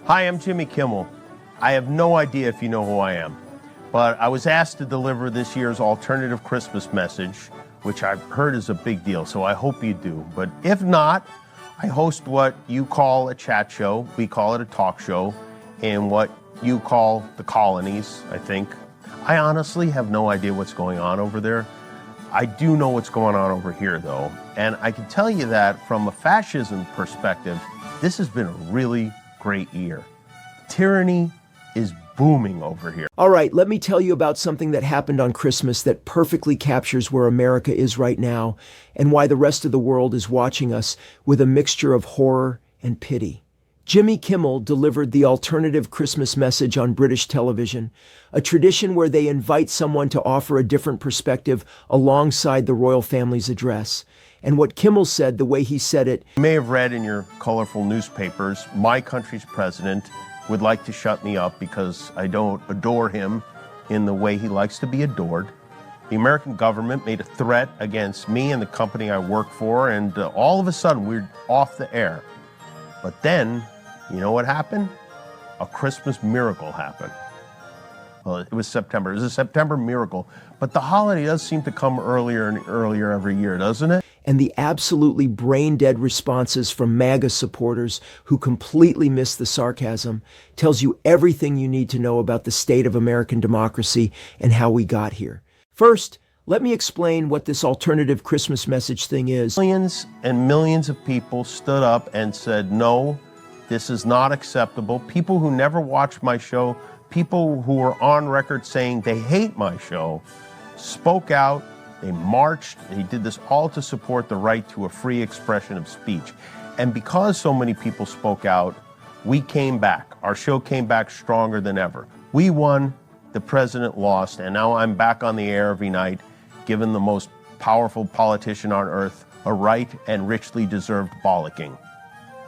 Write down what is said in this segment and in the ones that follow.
Hi, I'm Jimmy Kimmel. I have no idea if you know who I am, but I was asked to deliver this year's alternative Christmas message, which I've heard is a big deal, so I hope you do. But if not, I host what you call a chat show, we call it a talk show, and what you call the colonies, I think. I honestly have no idea what's going on over there. I do know what's going on over here, though, and I can tell you that from a fascism perspective, this has been a really great year. Tyranny is booming over here. All right, let me tell you about something that happened on Christmas that perfectly captures where America is right now and why the rest of the world is watching us with a mixture of horror and pity. Jimmy Kimmel delivered the alternative Christmas message on British television, a tradition where they invite someone to offer a different perspective alongside the royal family's address. And what Kimmel said, the way he said it... You may have read in your colorful newspapers, my country's president would like to shut me up because I don't adore him in the way he likes to be adored. The American government made a threat against me and the company I work for, and all of a sudden we're off the air. But then, you know what happened? A Christmas miracle happened. Well, it was September. It was a September miracle. But the holiday does seem to come earlier and earlier every year, doesn't it? And the absolutely brain-dead responses from MAGA supporters who completely miss the sarcasm tells you everything you need to know about the state of American democracy and how we got here. First, let me explain what this alternative Christmas message thing is. Millions and millions of people stood up and said, no, this is not acceptable. People who never watched my show, people who were on record saying they hate my show, spoke out. They marched. They did this all to support the right to a free expression of speech. And because so many people spoke out, we came back. Our show came back stronger than ever. We won, the president lost, and now I'm back on the air every night, giving the most powerful politician on earth a right and richly deserved bollocking.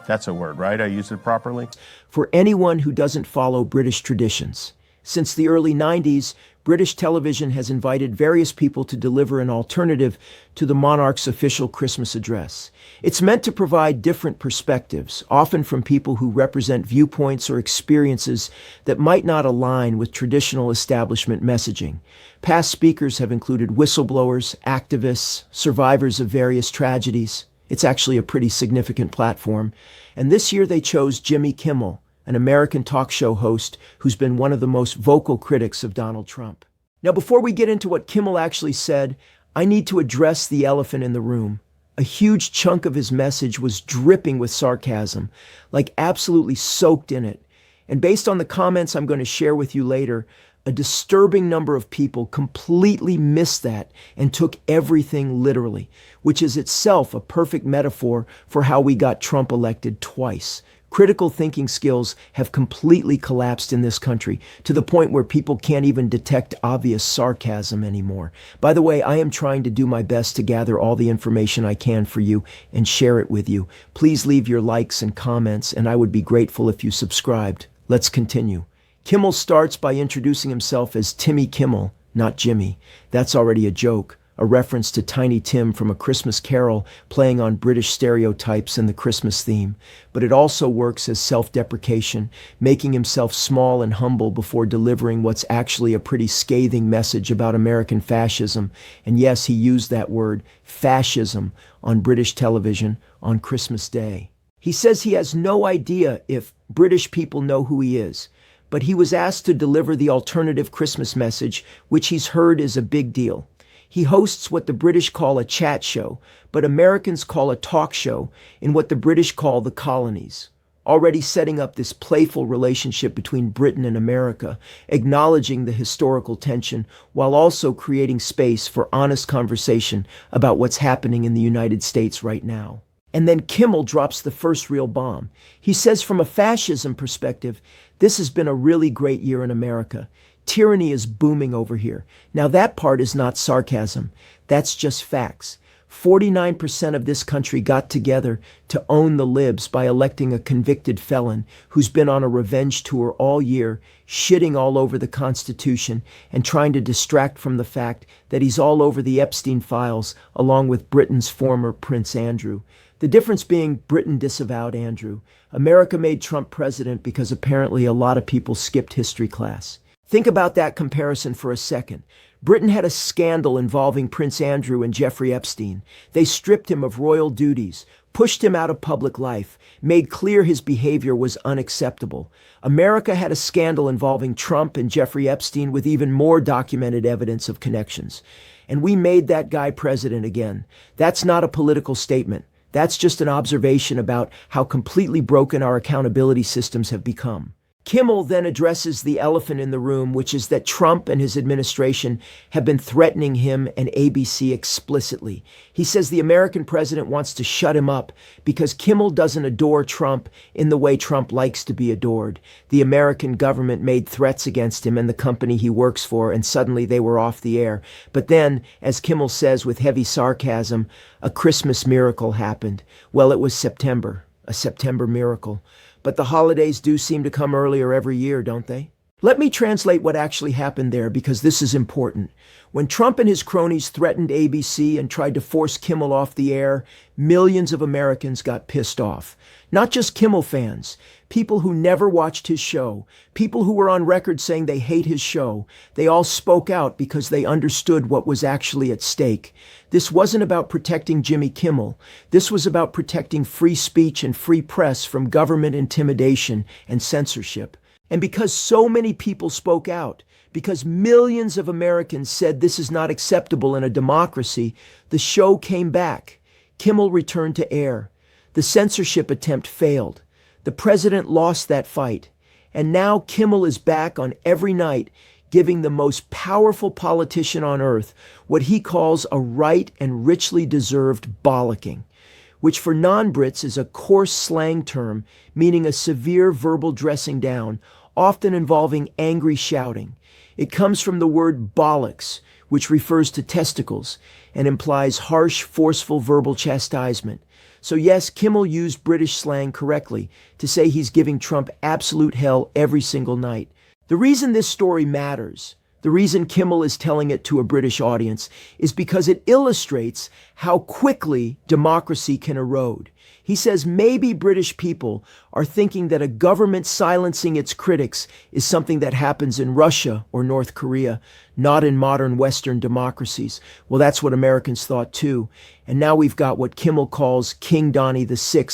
That's a word, right? I used it properly? For anyone who doesn't follow British traditions, since the early 90s, British television has invited various people to deliver an alternative to the monarch's official Christmas address. It's meant to provide different perspectives, often from people who represent viewpoints or experiences that might not align with traditional establishment messaging. Past speakers have included whistleblowers, activists, survivors of various tragedies. It's actually a pretty significant platform. And this year they chose Jimmy Kimmel, an American talk show host who's been one of the most vocal critics of Donald Trump. Now, before we get into what Kimmel actually said, I need to address the elephant in the room. A huge chunk of his message was dripping with sarcasm, like absolutely soaked in it. And based on the comments I'm going to share with you later, a disturbing number of people completely missed that and took everything literally, which is itself a perfect metaphor for how we got Trump elected twice. Critical thinking skills have completely collapsed in this country to the point where people can't even detect obvious sarcasm anymore. By the way, I am trying to do my best to gather all the information I can for you and share it with you. Please leave your likes and comments, and I would be grateful if you subscribed. Let's continue. Kimmel starts by introducing himself as Timmy Kimmel, not Jimmy. That's already a joke. A reference to Tiny Tim from A Christmas Carol playing on British stereotypes and the Christmas theme. But it also works as self-deprecation, making himself small and humble before delivering what's actually a pretty scathing message about American fascism. And yes, he used that word, fascism, on British television on Christmas Day. He says he has no idea if British people know who he is, but he was asked to deliver the alternative Christmas message, which he's heard is a big deal. He hosts what the British call a chat show, but Americans call a talk show in what the British call the colonies, already setting up this playful relationship between Britain and America, acknowledging the historical tension while also creating space for honest conversation about what's happening in the United States right now. And then Kimmel drops the first real bomb. He says from a fascism perspective, this has been a really great year in America. Tyranny is booming over here. Now that part is not sarcasm. That's just facts. 49% of this country got together to own the libs by electing a convicted felon who's been on a revenge tour all year, shitting all over the Constitution and trying to distract from the fact that he's all over the Epstein files along with Britain's former Prince Andrew. The difference being Britain disavowed Andrew. America made Trump president because apparently a lot of people skipped history class. Think about that comparison for a second. Britain had a scandal involving Prince Andrew and Jeffrey Epstein. They stripped him of royal duties, pushed him out of public life, made clear his behavior was unacceptable. America had a scandal involving Trump and Jeffrey Epstein with even more documented evidence of connections. And we made that guy president again. That's not a political statement. That's just an observation about how completely broken our accountability systems have become. Kimmel then addresses the elephant in the room, which is that Trump and his administration have been threatening him and ABC explicitly. He says the American president wants to shut him up because Kimmel doesn't adore Trump in the way Trump likes to be adored. The American government made threats against him and the company he works for, and suddenly they were off the air. But then, as Kimmel says with heavy sarcasm, a Christmas miracle happened. Well, it was September, a September miracle. But the holidays do seem to come earlier every year, don't they? Let me translate what actually happened there because this is important. When Trump and his cronies threatened ABC and tried to force Kimmel off the air, millions of Americans got pissed off. Not just Kimmel fans, people who never watched his show, people who were on record saying they hate his show. They all spoke out because they understood what was actually at stake. This wasn't about protecting Jimmy Kimmel. This was about protecting free speech and free press from government intimidation and censorship. And because so many people spoke out, because millions of Americans said this is not acceptable in a democracy, the show came back. Kimmel returned to air. The censorship attempt failed. The president lost that fight. And now Kimmel is back on every night, giving the most powerful politician on earth what he calls a right and richly deserved bollocking, which for non-Brits is a coarse slang term meaning a severe verbal dressing down, often involving angry shouting. It comes from the word bollocks, which refers to testicles and implies harsh, forceful verbal chastisement. So yes, Kimmel used British slang correctly to say he's giving Trump absolute hell every single night. The reason this story matters, the reason Kimmel is telling it to a British audience, is because it illustrates how quickly democracy can erode. He says maybe British people are thinking that a government silencing its critics is something that happens in Russia or North Korea, not in modern Western democracies. Well, that's what Americans thought too. And now we've got what Kimmel calls King Donnie VI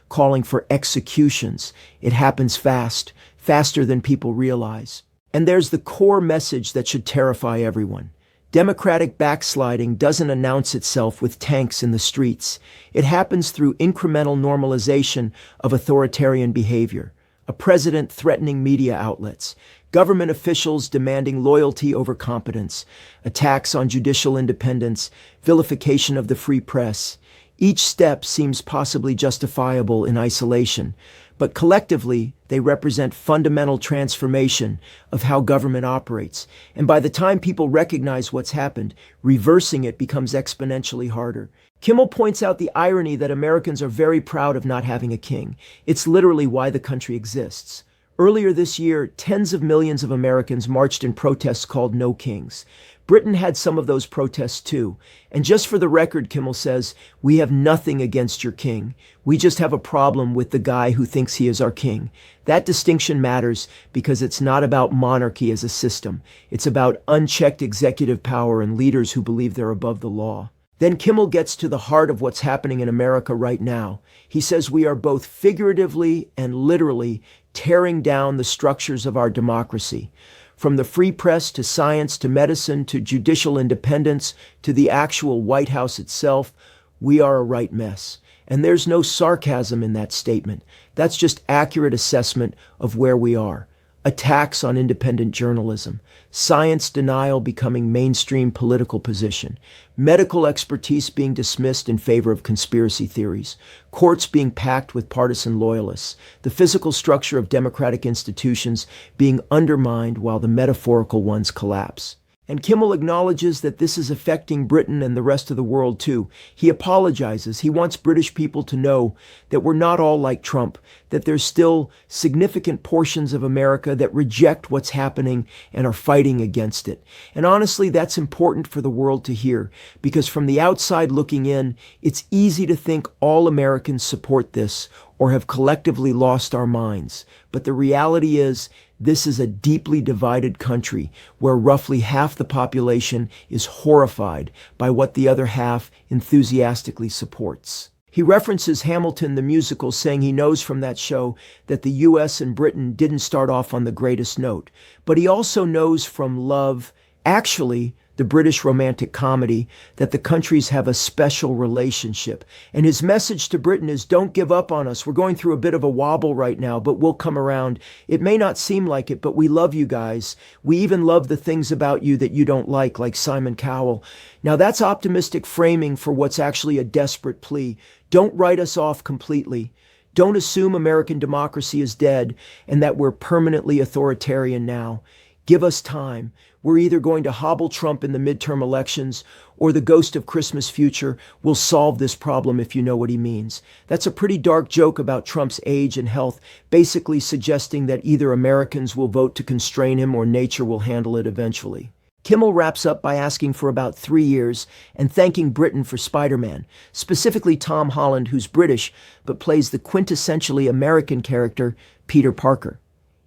calling for executions. It happens fast, faster than people realize. And there's the core message that should terrify everyone. Democratic backsliding doesn't announce itself with tanks in the streets. It happens through incremental normalization of authoritarian behavior. A president threatening media outlets, government officials demanding loyalty over competence, attacks on judicial independence, vilification of the free press. Each step seems possibly justifiable in isolation, but collectively, they represent fundamental transformation of how government operates. And by the time people recognize what's happened, reversing it becomes exponentially harder. Kimmel points out the irony that Americans are very proud of not having a king. It's literally why the country exists. Earlier this year, tens of millions of Americans marched in protests called No Kings. Britain had some of those protests too. And just for the record, Kimmel says, we have nothing against your king. We just have a problem with the guy who thinks he is our king. That distinction matters because it's not about monarchy as a system. It's about unchecked executive power and leaders who believe they're above the law. Then Kimmel gets to the heart of what's happening in America right now. He says we are both figuratively and literally tearing down the structures of our democracy. From the free press to science to medicine to judicial independence to the actual White House itself, we are a right mess. And there's no sarcasm in that statement. That's just accurate assessment of where we are. Attacks on independent journalism, science denial becoming mainstream political position, medical expertise being dismissed in favor of conspiracy theories, courts being packed with partisan loyalists, the physical structure of democratic institutions being undermined while the metaphorical ones collapse. And Kimmel acknowledges that this is affecting Britain and the rest of the world too. He apologizes. He wants British people to know that we're not all like Trump, that there's still significant portions of America that reject what's happening and are fighting against it. And honestly, that's important for the world to hear, because from the outside looking in, it's easy to think all Americans support this or have collectively lost our minds. But the reality is, this is a deeply divided country where roughly half the population is horrified by what the other half enthusiastically supports. He references Hamilton the musical, saying he knows from that show that the US and Britain didn't start off on the greatest note. But he also knows from Love, actually the British romantic comedy, that the countries have a special relationship. And his message to Britain is, don't give up on us. We're going through a bit of a wobble right now, but we'll come around. It may not seem like it, but we love you guys. We even love the things about you that you don't like Simon Cowell. Now that's optimistic framing for what's actually a desperate plea. Don't write us off completely. Don't assume American democracy is dead and that we're permanently authoritarian now. Give us time. We're either going to hobble Trump in the midterm elections, or the ghost of Christmas future will solve this problem, if you know what he means. That's a pretty dark joke about Trump's age and health, basically suggesting that either Americans will vote to constrain him or nature will handle it eventually. Kimmel wraps up by asking for about 3 years and thanking Britain for Spider-Man, specifically Tom Holland, who's British but plays the quintessentially American character, Peter Parker.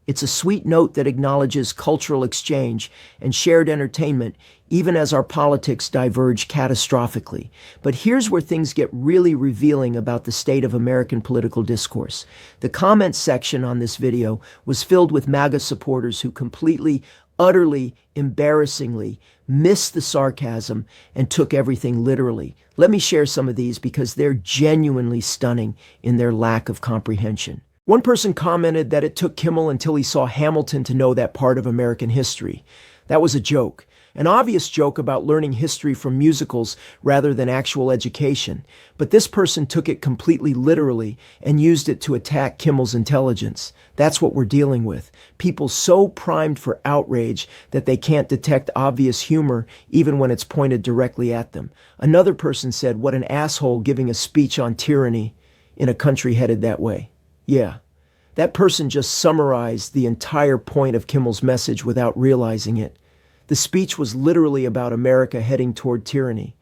It's a sweet note that acknowledges cultural exchange and shared entertainment, even as our politics diverge catastrophically. But here's where things get really revealing about the state of American political discourse. The comments section on this video was filled with MAGA supporters who completely, utterly, embarrassingly missed the sarcasm and took everything literally. Let me share some of these because they're genuinely stunning in their lack of comprehension. One person commented that it took Kimmel until he saw Hamilton to know that part of American history. That was a joke. An obvious joke about learning history from musicals rather than actual education. But this person took it completely literally and used it to attack Kimmel's intelligence. That's what we're dealing with. People so primed for outrage that they can't detect obvious humor even when it's pointed directly at them. Another person said, "What an asshole giving a speech on tyranny in a country headed that way." Yeah, that person just summarized the entire point of Kimmel's message without realizing it. The speech was literally about America heading toward tyranny.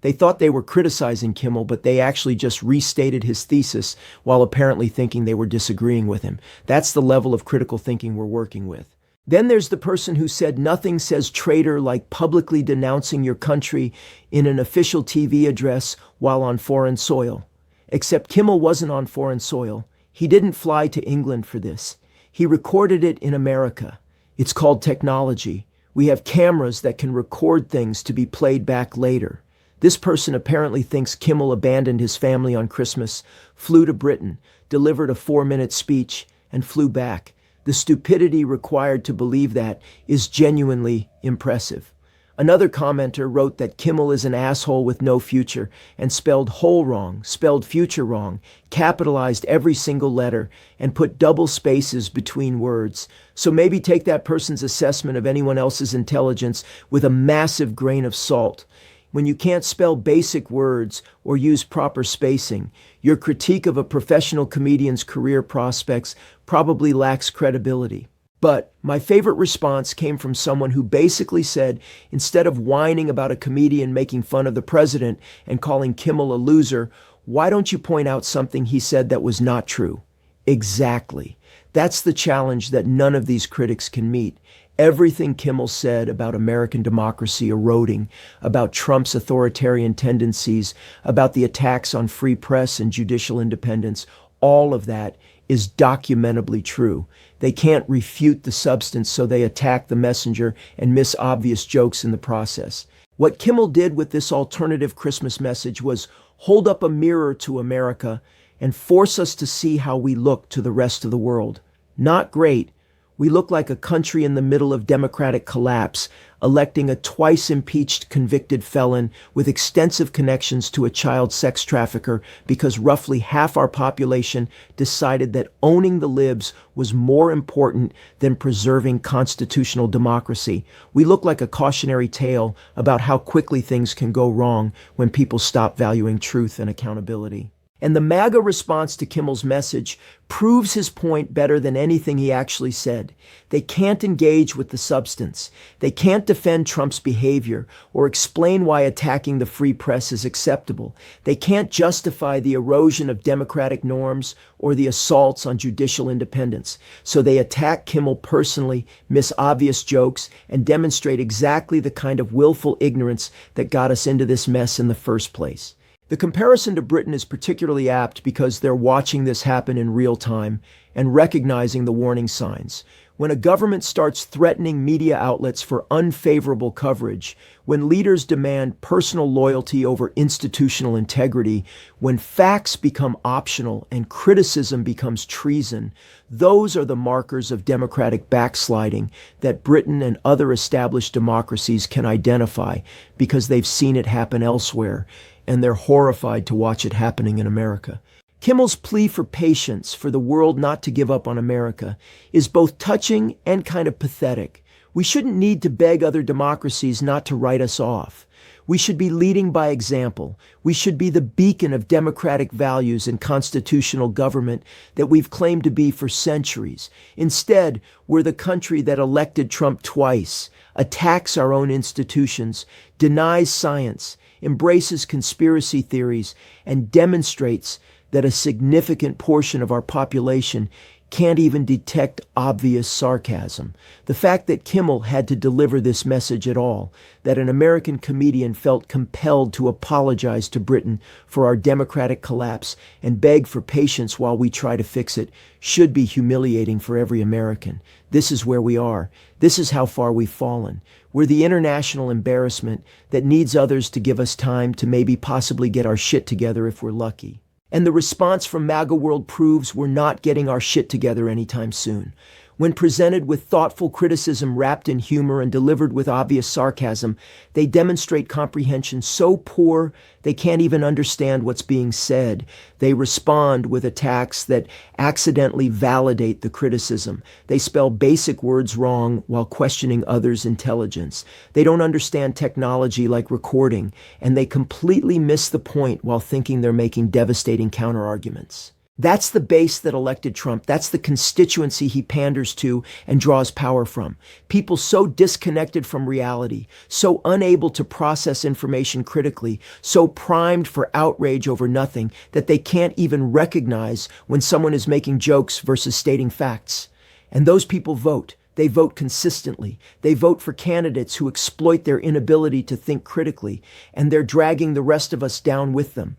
They thought they were criticizing Kimmel, but they actually just restated his thesis while apparently thinking they were disagreeing with him. That's the level of critical thinking we're working with. Then there's the person who said nothing says traitor like publicly denouncing your country in an official TV address while on foreign soil. Except Kimmel wasn't on foreign soil. He didn't fly to England for this. He recorded it in America. It's called technology. We have cameras that can record things to be played back later. This person apparently thinks Kimmel abandoned his family on Christmas, flew to Britain, delivered a 4-minute speech, and flew back. The stupidity required to believe that is genuinely impressive. Another commenter wrote that Kimmel is an asshole with no future and spelled whole wrong, spelled future wrong, capitalized every single letter, and put double spaces between words. So maybe take that person's assessment of anyone else's intelligence with a massive grain of salt. When you can't spell basic words or use proper spacing, your critique of a professional comedian's career prospects probably lacks credibility. But my favorite response came from someone who basically said, instead of whining about a comedian making fun of the president and calling Kimmel a loser, why don't you point out something he said that was not true? Exactly. That's the challenge that none of these critics can meet. Everything Kimmel said about American democracy eroding, about Trump's authoritarian tendencies, about the attacks on free press and judicial independence, all of that is documentably true. They can't refute the substance, so they attack the messenger and miss obvious jokes in the process. What Kimmel did with this alternative Christmas message was hold up a mirror to America and force us to see how we look to the rest of the world. Not great. We look like a country in the middle of democratic collapse, electing a twice-impeached convicted felon with extensive connections to a child sex trafficker because roughly half our population decided that owning the libs was more important than preserving constitutional democracy. We look like a cautionary tale about how quickly things can go wrong when people stop valuing truth and accountability. And the MAGA response to Kimmel's message proves his point better than anything he actually said. They can't engage with the substance. They can't defend Trump's behavior or explain why attacking the free press is acceptable. They can't justify the erosion of democratic norms or the assaults on judicial independence. So they attack Kimmel personally, miss obvious jokes, and demonstrate exactly the kind of willful ignorance that got us into this mess in the first place. The comparison to Britain is particularly apt because they're watching this happen in real time and recognizing the warning signs. When a government starts threatening media outlets for unfavorable coverage, when leaders demand personal loyalty over institutional integrity, when facts become optional and criticism becomes treason, those are the markers of democratic backsliding that Britain and other established democracies can identify because they've seen it happen elsewhere, and they're horrified to watch it happening in America. Kimmel's plea for patience, for the world not to give up on America, is both touching and kind of pathetic. We shouldn't need to beg other democracies not to write us off. We should be leading by example. We should be the beacon of democratic values and constitutional government that we've claimed to be for centuries. Instead, we're the country that elected Trump twice, attacks our own institutions, denies science, embraces conspiracy theories, and demonstrates that a significant portion of our population can't even detect obvious sarcasm. The fact that Kimmel had to deliver this message at all, that an American comedian felt compelled to apologize to Britain for our democratic collapse and beg for patience while we try to fix it, should be humiliating for every American. This is where we are. This is how far we've fallen. We're the international embarrassment that needs others to give us time to maybe possibly get our shit together if we're lucky. And the response from MAGA World proves we're not getting our shit together anytime soon. When presented with thoughtful criticism wrapped in humor and delivered with obvious sarcasm, they demonstrate comprehension so poor they can't even understand what's being said. They respond with attacks that accidentally validate the criticism. They spell basic words wrong while questioning others' intelligence. They don't understand technology like recording, and they completely miss the point while thinking they're making devastating counterarguments. That's the base that elected Trump. That's the constituency he panders to and draws power from. People so disconnected from reality, so unable to process information critically, so primed for outrage over nothing that they can't even recognize when someone is making jokes versus stating facts. And those people vote. They vote consistently. They vote for candidates who exploit their inability to think critically, and they're dragging the rest of us down with them.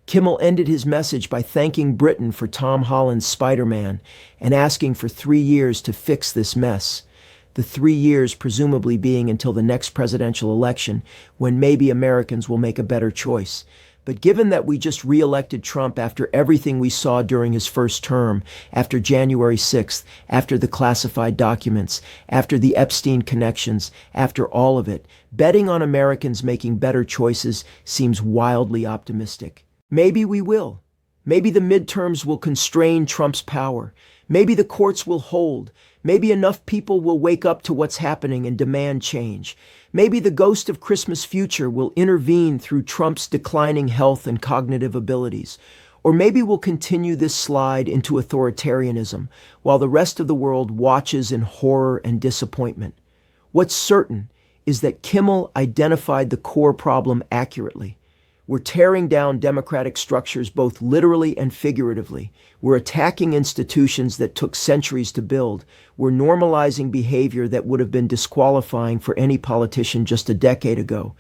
Kimmel ended his message by thanking Britain for Tom Holland's Spider-Man and asking for 3 years to fix this mess. The 3 years presumably being until the next presidential election, when maybe Americans will make a better choice. But given that we just re-elected Trump after everything we saw during his first term, after January 6th, after the classified documents, after the Epstein connections, after all of it, betting on Americans making better choices seems wildly optimistic. Maybe we will. Maybe the midterms will constrain Trump's power. Maybe the courts will hold. Maybe enough people will wake up to what's happening and demand change. Maybe the ghost of Christmas future will intervene through Trump's declining health and cognitive abilities. Or maybe we'll continue this slide into authoritarianism while the rest of the world watches in horror and disappointment. What's certain is that Kimmel identified the core problem accurately. We're tearing down democratic structures both literally and figuratively. We're attacking institutions that took centuries to build. We're normalizing behavior that would have been disqualifying for any politician just a decade ago.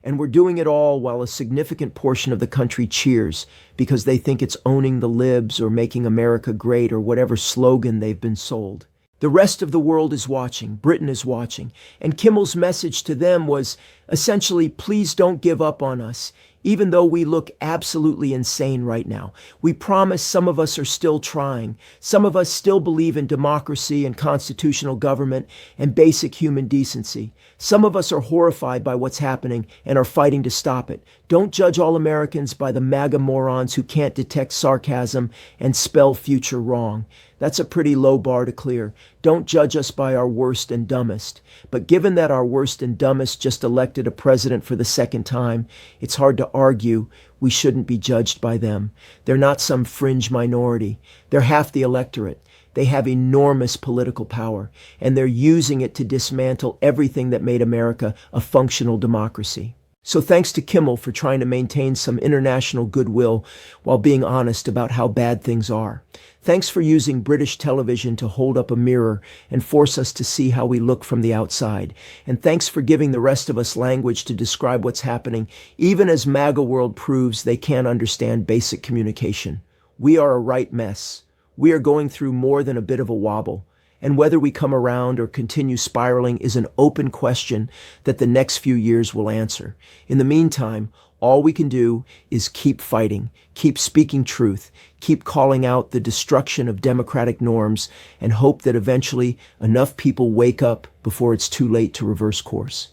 And we're doing it all while a significant portion of the country cheers because they think it's owning the libs or making America great or whatever slogan they've been sold. The rest of the world is watching, Britain is watching, and Kimmel's message to them was essentially, please don't give up on us. Even though we look absolutely insane right now, we promise some of us are still trying. Some of us still believe in democracy and constitutional government and basic human decency. Some of us are horrified by what's happening and are fighting to stop it. Don't judge all Americans by the MAGA morons who can't detect sarcasm and spell future wrong. That's a pretty low bar to clear. Don't judge us by our worst and dumbest. But given that our worst and dumbest just elected a president for the second time, it's hard to argue we shouldn't be judged by them. They're not some fringe minority. They're half the electorate. They have enormous political power, and they're using it to dismantle everything that made America a functional democracy. So thanks to Kimmel for trying to maintain some international goodwill while being honest about how bad things are. Thanks for using British television to hold up a mirror and force us to see how we look from the outside. And thanks for giving the rest of us language to describe what's happening, even as MAGA world proves they can't understand basic communication. We are a right mess. We are going through more than a bit of a wobble. And whether we come around or continue spiraling is an open question that the next few years will answer. In the meantime, all we can do is keep fighting, keep speaking truth, keep calling out the destruction of democratic norms, and hope that eventually enough people wake up before it's too late to reverse course.